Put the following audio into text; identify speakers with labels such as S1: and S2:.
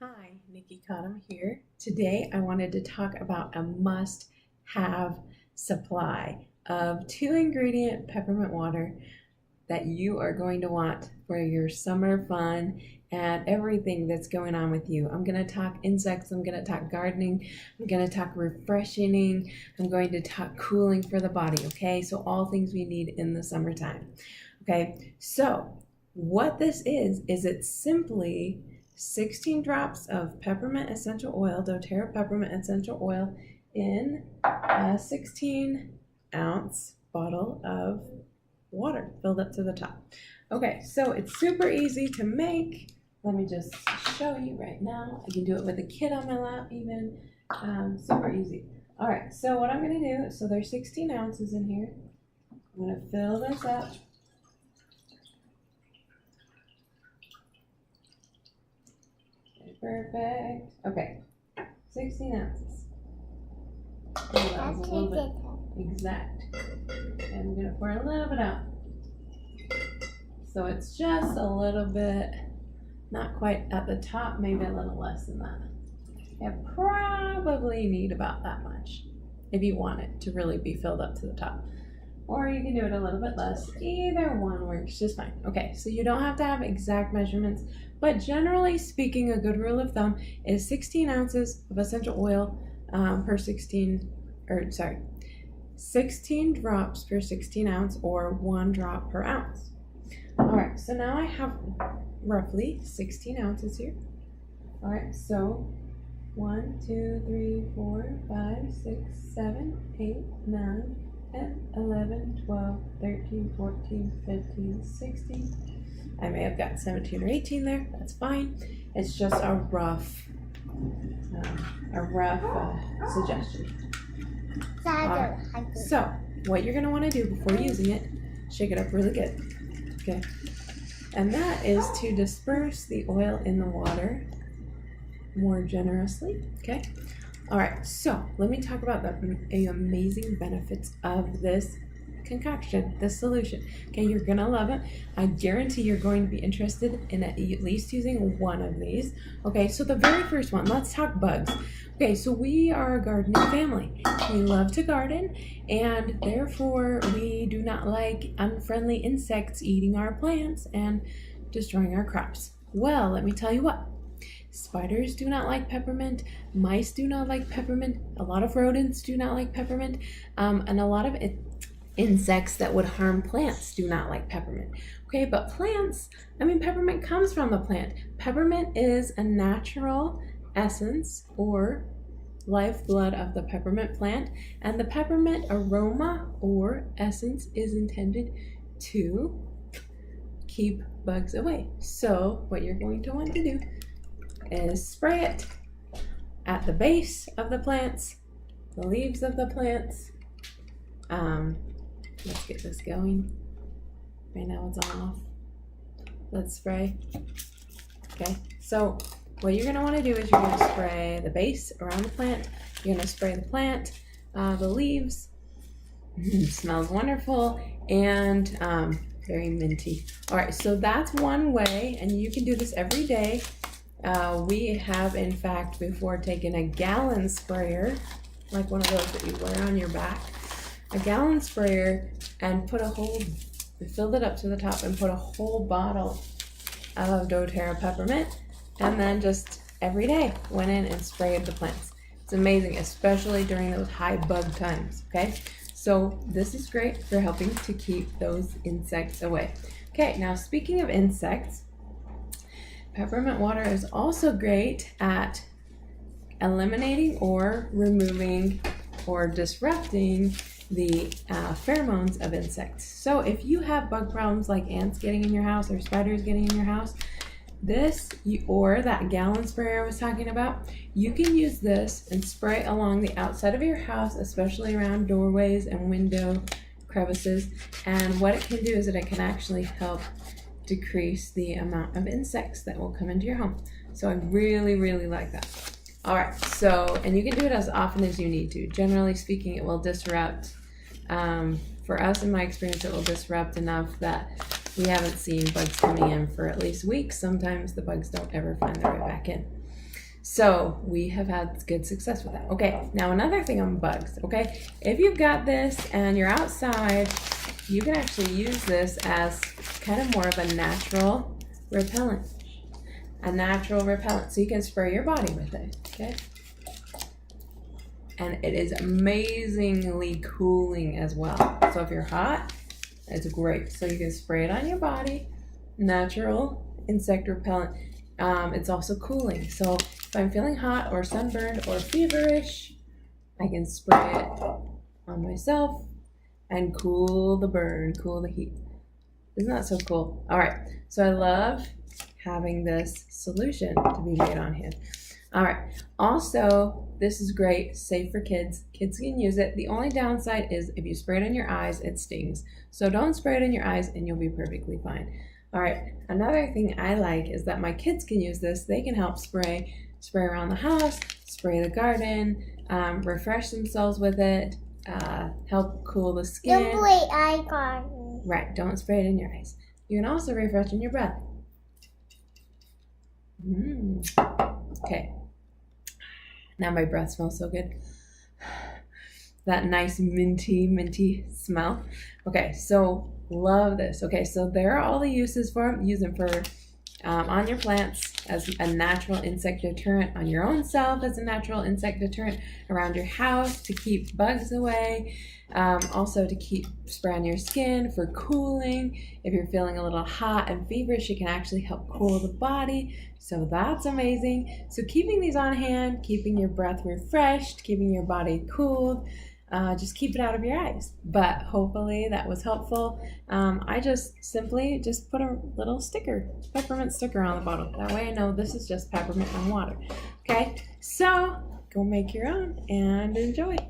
S1: Hi, Nikki Cottom here. Today I wanted to talk about a must-have supply of 2-ingredient peppermint water that you are going to want for your summer fun and everything that's going on with you. I'm going to talk insects, I'm going to talk gardening, I'm going to talk refreshing, I'm going to talk cooling for the body, okay? So all things we need in the summertime, okay? So what this is it's simply 16 drops of peppermint essential oil, doTERRA peppermint essential oil in a 16-ounce bottle of water filled up to the top. Okay, so it's super easy to make. Let me just show you right now. I can do it with a kid on my lap even. Super easy. All right, so what I'm gonna do, so there's 16 ounces in here. I'm gonna fill this up. Perfect. Okay, 16 ounces. That was a little bit exact. And I'm going to pour a little bit out. So it's just a little bit, not quite at the top, maybe a little less than that. You probably need about that much if you want it to really be filled up to the top. Or you can do it a little bit less. Either one works just fine. Okay, so you don't have to have exact measurements, but generally speaking, a good rule of thumb is 16 ounces of essential oil per 16 drops per 16 ounce, or 1 drop per ounce. All right, so now I have roughly 16 ounces here. All right, so 1, 2, 3, 4, 5, 6, 7, 8, 9, 10, 11, 12, 13, 14, 15, 16. I may have gotten 17 or 18 there. That's fine. It's just a rough suggestion. So what you're going to want to do before using it, shake it up really good. Okay. And that is to disperse the oil in the water more generously. Okay. All right, so let me talk about the amazing benefits of this concoction, this solution. Okay, you're gonna love it. I guarantee you're going to be interested in at least using one of these. Okay, so the very first one, let's talk bugs. Okay, so we are a gardening family. We love to garden, and therefore we do not like unfriendly insects eating our plants and destroying our crops. Well, let me tell you what. Spiders do not like peppermint. Mice do not like peppermint. A lot of rodents do not like peppermint. And a lot of insects that would harm plants do not like peppermint. Okay, but plants, peppermint comes from the plant. Peppermint is a natural essence or lifeblood of the peppermint plant. And the peppermint aroma or essence is intended to keep bugs away. So what you're going to want to do is spray it at the base of the plants, the leaves of the plants. Let's get this going. Right now it's on off. Let's spray. Okay, so what you're going to want to do is you're going to spray the base around the plant. You're going to spray the plant, the leaves. Smells wonderful and very minty. All right, so that's one way, and you can do this every day. We have, in fact, before taken a gallon sprayer, like one of those that you wear on your back, a gallon sprayer, and filled it up to the top and put a whole bottle of doTERRA peppermint, and then just every day went in and sprayed the plants. It's amazing, especially during those high bug times, okay? So this is great for helping to keep those insects away. Okay, now speaking of insects, peppermint water is also great at eliminating or removing or disrupting the pheromones of insects. So if you have bug problems like ants getting in your house or spiders getting in your house, or that gallon sprayer I was talking about, you can use this and spray along the outside of your house, especially around doorways and window crevices. And what it can do is that it can actually help decrease the amount of insects that will come into your home. So I really, really like that. All right, so, and you can do it as often as you need to. Generally speaking, it will disrupt, for us in my experience, it will disrupt enough that we haven't seen bugs coming in for at least weeks. Sometimes the bugs don't ever find their way back in. So we have had good success with that. Okay, now another thing on bugs, okay? If you've got this and you're outside, you can actually use this as kind of more of a natural repellent. A natural repellent. So you can spray your body with it, okay? And it is amazingly cooling as well. So if you're hot, it's great. So you can spray it on your body. Natural insect repellent. It's also cooling. So if I'm feeling hot or sunburned or feverish, I can spray it on myself and cool the burn, cool the heat. Isn't that so cool? All right. So I love having this solution to be made on hand. All right. Also, this is great, safe for kids. Kids can use it. The only downside is if you spray it in your eyes, it stings. So don't spray it in your eyes and you'll be perfectly fine. All right. Another thing I like is that my kids can use this. They can help spray around the house, spray the garden, refresh themselves with it, help cool the skin.
S2: Don't spray eye garden.
S1: Right. Don't spray it in your eyes. You can also refresh in your breath. Okay. Now my breath smells so good. That nice minty smell. Okay, so love this. Okay, so there are all the uses for them. Use them for on your plants as a natural insect deterrent, on your own self as a natural insect deterrent, around your house to keep bugs away, also to keep spray on your skin for cooling. If you're feeling a little hot and feverish, it can actually help cool the body. So that's amazing. So keeping these on hand, keeping your breath refreshed, keeping your body cooled. Just keep it out of your eyes. But hopefully that was helpful. I just simply put a little sticker, peppermint sticker on the bottle. That way I know this is just peppermint and water. Okay, so go make your own and enjoy.